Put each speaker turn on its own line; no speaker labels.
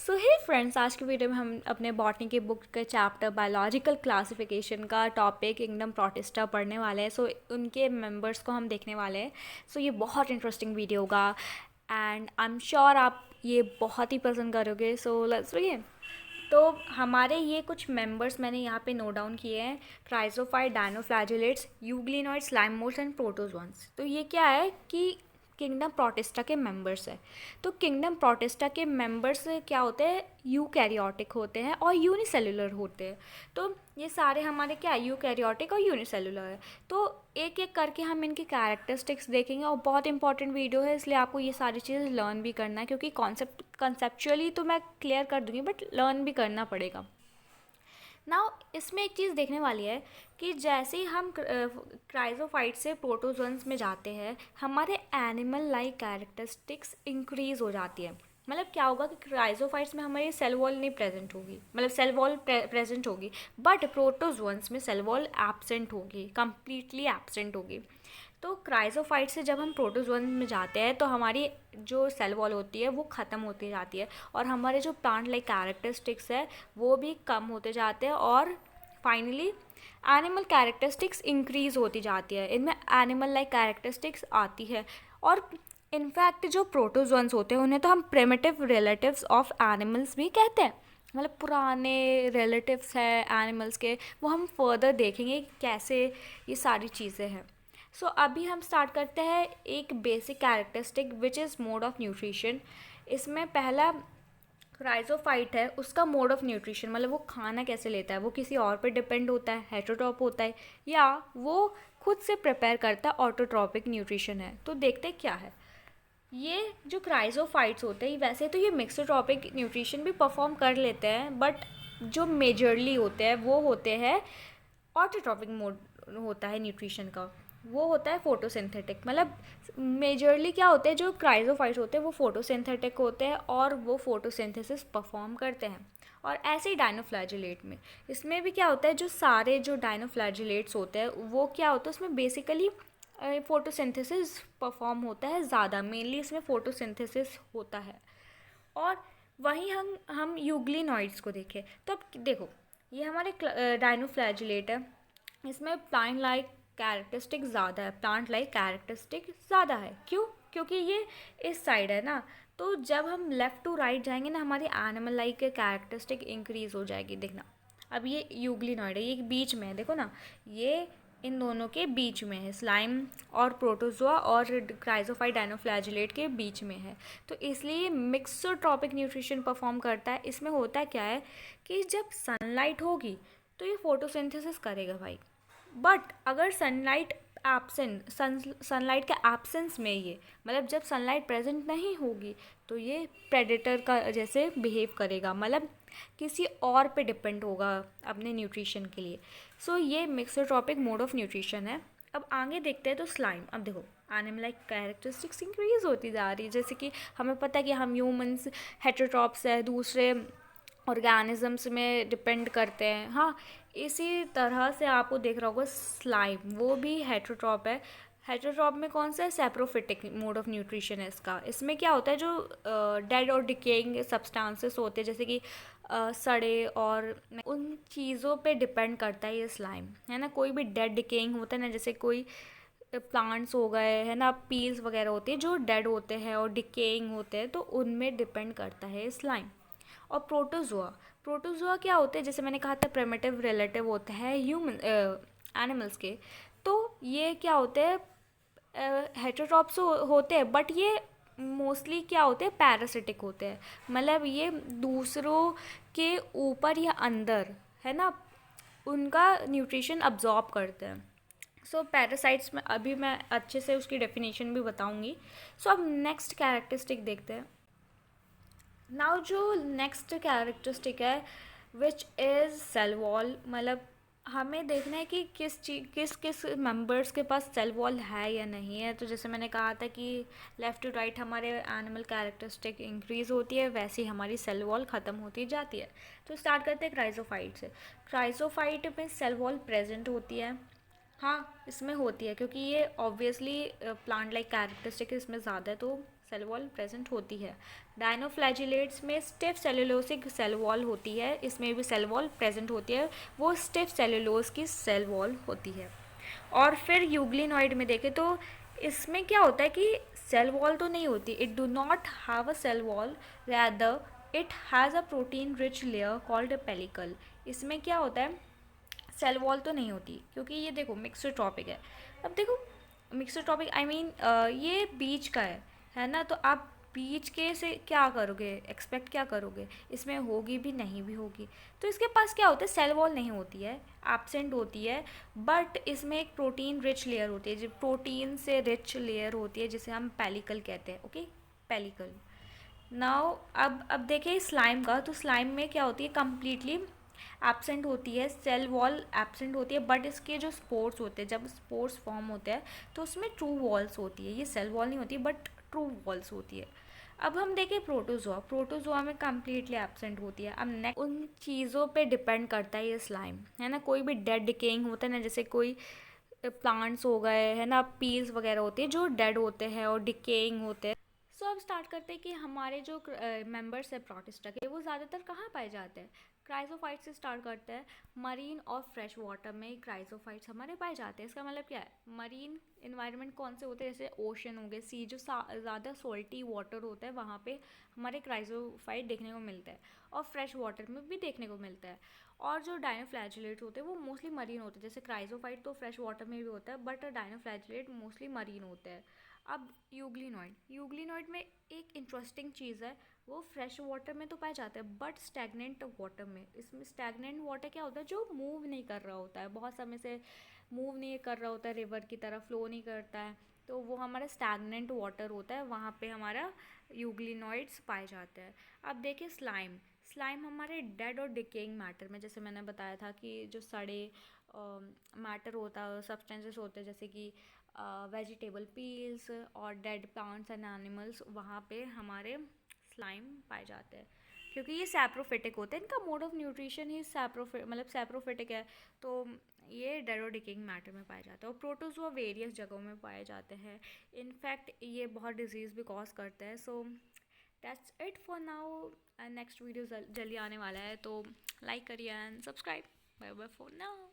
सो हे friends, आज की video में हम अपने बॉटनी की बुक के चैप्टर बायोलॉजिकल क्लासिफिकेशन का टॉपिक किंगडम प्रोटिस्टा पढ़ने वाले हैं। सो उनके मेंबर्स को हम देखने वाले हैं। सो ये बहुत इंटरेस्टिंग वीडियो होगा एंड आई एम श्योर आप ये बहुत ही पसंद करोगे। So let's begin. तो हमारे ये कुछ मेंबर्स मैंने यहाँ पे नोट डाउन किए हैं। क्राइजोफाइट, डायनोफ्लैजिलेट्स, यूग्लिनॉइड, स्लाइमोल्स एंड प्रोटोजोन्स। तो ये क्या है कि किंगडम प्रोटिस्टा के मेंबर्स है। तो किंगडम प्रोटिस्टा के मेंबर्स क्या होते हैं, यूकैरियोटिक होते हैं और यूनिसेलुलर होते हैं। तो ये सारे हमारे क्या है, यूकैरियोटिक और यूनिसेलुलर है। तो एक एक करके हम इनकी कैरेक्टरिस्टिक्स देखेंगे और बहुत इंपॉर्टेंट वीडियो है, इसलिए आपको ये सारी चीज़ें लर्न भी करना है, क्योंकि कंसेप्चुअली तो मैं क्लियर कर दूँगी बट लर्न भी करना पड़ेगा। नाउ इसमें एक चीज़ देखने वाली है कि जैसे ही हम क्राइजोफाइट से प्रोटोजोन्स में जाते हैं, हमारे एनिमल लाइक कैरेक्टरिस्टिक्स इंक्रीज हो जाती है। मतलब क्या होगा कि क्राइजोफाइट्स में हमारी सेल वॉल नहीं प्रेजेंट होगी, मतलब सेल वॉल प्रेजेंट होगी, बट प्रोटोजोन्स में सेल वॉल एब्सेंट होगी, कंप्लीटली एब्सेंट होगी। तो क्राइजोफाइट से जब हम प्रोटोजोन में जाते हैं तो हमारी जो सेल वॉल होती है वो ख़त्म होती जाती है और हमारे जो प्लांट लाइक कैरेक्टरिस्टिक्स है वो भी कम होते जाते हैं और फाइनली एनिमल कैरेक्टरिस्टिक्स इंक्रीज होती जाती है। इनमें एनिमल लाइक कैरेक्टरिस्टिक्स आती है और इनफैक्ट जो प्रोटोजोन्स होते हैं उन्हें तो हम प्रिमिटिव रिलेटिव्स ऑफ एनिमल्स भी कहते हैं। मतलब पुराने रिलेटिव्स हैं एनिमल्स के, वो हम फर्दर देखेंगे कैसे ये सारी चीज़ें हैं। सो अभी हम स्टार्ट करते हैं एक basic characteristic which is mode of nutrition. इसमें पहला क्राइजोफाइट है, उसका मोड ऑफ न्यूट्रिशन मतलब वो खाना कैसे लेता है, वो किसी और पे डिपेंड होता है, हेटरोट्रॉप होता है, या वो खुद से प्रिपेयर करता है, ऑटोट्रॉपिक न्यूट्रिशन है। तो देखते क्या है। ये जो क्राइजोफाइट्स होते हैं वैसे तो ये मिक्सोट्रॉपिक न्यूट्रिशन भी परफॉर्म कर लेते हैं, बट जो मेजरली होते हैं वो होते हैं ऑटोट्रॉपिक मोड होता है न्यूट्रिशन का, वो होता है फोटोसिंथेटिक। मतलब मेजरली क्या होते हैं, जो क्राइजोफाइट्स होते हैं वो फोटोसिंथेटिक होते हैं और वो फोटोसिंथेसिस परफॉर्म करते हैं। और ऐसे ही डायनोफ्लैजिलेट में, इसमें भी क्या होता है, जो सारे जो डायनोफ्लैजिलेट्स होते हैं वो क्या होता है, उसमें बेसिकली फोटोसिंथेसिस परफॉर्म होता है ज़्यादा, मेनली इसमें फोटोसिंथेसिस होता है। और वहीं हम यूग्लिनॉइड्स को देखें तो अब देखो, ये हमारे डायनोफ्लैजिलेट है, इसमें प्लांट लाइक कैरेक्टरिस्टिक ज़्यादा है, प्लांट लाइक कैरेक्टरिस्टिक ज़्यादा है। क्यों? क्योंकि ये इस साइड है ना, तो जब हम लेफ़्ट टू राइट जाएंगे ना, हमारी एनिमल लाइक कैरेक्टरिस्टिक इंक्रीज हो जाएगी। देखना, अब ये यूग्लिनॉइड है, ये बीच में है, देखो ना, ये इन दोनों के बीच में है, स्लाइम और प्रोटोजोआ और क्राइजोफाइट डायनोफ्लैजिलेट के बीच में है। तो इसलिए ये मिक्सोट्रॉपिक न्यूट्रिशन परफॉर्म करता है। इसमें होता क्या है कि जब सनलाइट होगी तो ये फोटोसिंथेसिस करेगा भाई, बट अगर सनलाइट एब्सेंट, सनलाइट के एब्सेंस में ये, मतलब जब सनलाइट प्रेजेंट नहीं होगी तो ये प्रेडेटर का जैसे बिहेव करेगा, मतलब किसी और पे डिपेंड होगा अपने न्यूट्रिशन के लिए। सो ये मिक्सोट्रॉपिक मोड ऑफ न्यूट्रिशन है। अब आगे देखते हैं तो स्लाइम। अब देखो, एनिमल लाइक कैरेक्टरिस्टिक्स इंक्रीज होती जा रही है, जैसे कि हमें पता है कि हम ह्यूमंस हेटेरोट्रॉप्स है, दूसरे ऑर्गेनिजम्स में डिपेंड करते हैं। हाँ, इसी तरह से आपको देख रहा होगा स्लाइम, वो भी हेटेरोट्रॉप है। हेटेरोट्रॉप में कौन सा है, सेप्रोफिटिक मोड ऑफ न्यूट्रिशन है इसका। इसमें क्या होता है, जो डेड और डिकेइंग सब्सटेंसेस होते हैं, जैसे कि सड़े और उन चीज़ों पे डिपेंड करता है ये स्लाइम, है ना। कोई भी डेड डिकेइंग होता है ना, जैसे कोई प्लांट्स हो गए, है ना, पील्स वगैरह होती है जो डेड होते हैं और डिकेइंग होते हैं, तो उनमें डिपेंड करता है स्लाइम। और प्रोटोजोआ, प्रोटोजोआ क्या होते हैं, जैसे मैंने कहा था प्रिमिटिव रिलेटिव होते हैं ह्यूमन एनिमल्स के। तो ये क्या होते हैं, हेटेरोट्रॉप्स होते हैं, बट ये मोस्टली क्या होते हैं, पैरासिटिक होते हैं। मतलब ये दूसरों के ऊपर या अंदर, है ना, उनका न्यूट्रिशन अब्जॉर्ब करते हैं। सो पैरासाइट्स में अभी मैं अच्छे से उसकी डेफिनेशन भी बताऊंगी। सो अब नेक्स्ट कैरेक्टरिस्टिक देखते हैं। नाउ जो नेक्स्ट कैरेक्टरिस्टिक है विच इज़ सेल वॉल, मतलब हमें देखना है कि किस किस मेंबर्स के पास सेल वॉल है या नहीं है। तो जैसे मैंने कहा था कि लेफ़्ट टू राइट हमारे एनिमल कैरेक्टरिस्टिक इंक्रीज़ होती है, वैसे ही हमारी सेल वॉल ख़त्म होती जाती है। तो स्टार्ट करते हैं क्राइजोफाइट से। क्राइजोफाइट में सेल वॉल प्रेजेंट होती है, हाँ इसमें होती है, क्योंकि ये ऑब्वियसली प्लांट लाइक कैरेक्टरिस्टिक इसमें ज़्यादा है, तो सेल वॉल प्रेजेंट होती है। डायनोफ्लैजिलेट्स में स्टिफ सेलुलोसिक सेल वॉल होती है, इसमें भी सेल वॉल प्रेजेंट होती है, वो स्टिफ सेलुलोज की सेल वॉल होती है। और फिर यूग्लिनॉइड में देखें तो इसमें क्या होता है कि सेल वॉल तो नहीं होती, it do not have a cell wall, rather it has a protein rich layer called a pellicle. इसमें क्या होता है, सेल वॉल तो नहीं होती, क्योंकि ये देखो मिक्सड टॉपिक है। अब देखो मिक्सड टॉपिक आई मीन ये बीच का है ना, तो आप बीच के से क्या करोगे, एक्सपेक्ट क्या करोगे, इसमें होगी भी नहीं भी होगी। तो इसके पास क्या होता है, सेल वॉल नहीं होती है, एब्सेंट होती है, बट इसमें एक प्रोटीन रिच लेयर होती है, जो प्रोटीन से रिच लेयर होती है, जिसे हम पेलिकल कहते हैं। Okay, pellicle. नाउ अब देखें स्लाइम का, तो स्लाइम में क्या होती है, कम्प्लीटली एब्सेंट होती है, सेल वॉल एब्सेंट होती है, बट इसके जो स्पोर्स होते हैं, जब स्पोर्स फॉर्म होते हैं तो उसमें ट्रू वॉल्स होती है, ये सेल वॉल नहीं होती बट ट्रू वॉल्स होती है। अब हम देखें प्रोटोजोआ, प्रोटोजोआ में कम्प्लीटली एब्सेंट होती है। अब नेक्स्ट उन चीज़ों पे डिपेंड करता है ये स्लाइम, है ना, कोई भी डेड डिकेइंग होता है ना, जैसे कोई प्लांट्स हो गए, है ना, पील्स वगैरह होते हैं जो डेड होते हैं और डिकेइंग होते हैं। सो अब स्टार्ट करते हैं कि हमारे जो मेंबर्स है प्रोटिस्टा के, वो ज़्यादातर कहाँ पाए जाते हैं। क्राइजोफाइट से स्टार्ट करते हैं। मरीन और फ्रेश वाटर में क्राइजोफाइट्स हमारे पाए जाते हैं। इसका मतलब क्या है, मरीन इन्वायरमेंट कौन से होते हैं, जैसे ओशन हो गए, सी, जो ज़्यादा सॉल्टी वाटर होता है वहाँ पे हमारे क्राइजोफाइट देखने को मिलता है, और फ्रेश वाटर में भी देखने को मिलता है। और जो डायनोफ्लैजिलेट होते हैं वो मोस्टली मरीन होते हैं, जैसे क्राइजोफाइट तो फ्रेश वाटर में भी होता है, बट डायनोफ्लैजिलेट मोस्टली मरीन होते हैं। अब यूग्लिनॉइड, यूग्लिनॉइड में एक इंटरेस्टिंग चीज़ है, वो फ्रेश वाटर में तो पाया जाता है बट स्टैगनेंट वाटर में। इसमें स्टैगनेंट वाटर क्या होता है, जो मूव नहीं कर रहा होता है, बहुत समय से मूव नहीं कर रहा होता है, रिवर की तरह फ्लो नहीं करता है, तो वो हमारा स्टैगनेंट वाटर होता है, वहाँ पे हमारा यूग्लिनॉइड्स पाए जाते हैं। अब देखिए स्लाइम, स्लाइम हमारे डेड और डिकेइंग मैटर में, जैसे मैंने बताया था कि जो सड़े मैटर होता है, सब्सटेंसेस होते हैं, जैसे कि वेजिटेबल पील्स और डेड प्लांट्स एंड एनिमल्स, वहाँ पे हमारे स्लाइम पाए जाते हैं, क्योंकि ये सैप्रोफिटिक होते हैं, इनका मोड ऑफ न्यूट्रिशन ही मतलब सैप्रोफिटिक है, तो ये डेरोडिकिंग मैटर में पाए जाते हैं। और प्रोटोजोआ वेरियस जगहों में पाए जाते हैं, इनफैक्ट ये बहुत डिजीज़ भी कॉज करते हैं। So that's it for now, next video जल्दी आने वाला है, तो लाइक करिए and subscribe. Bye bye for now.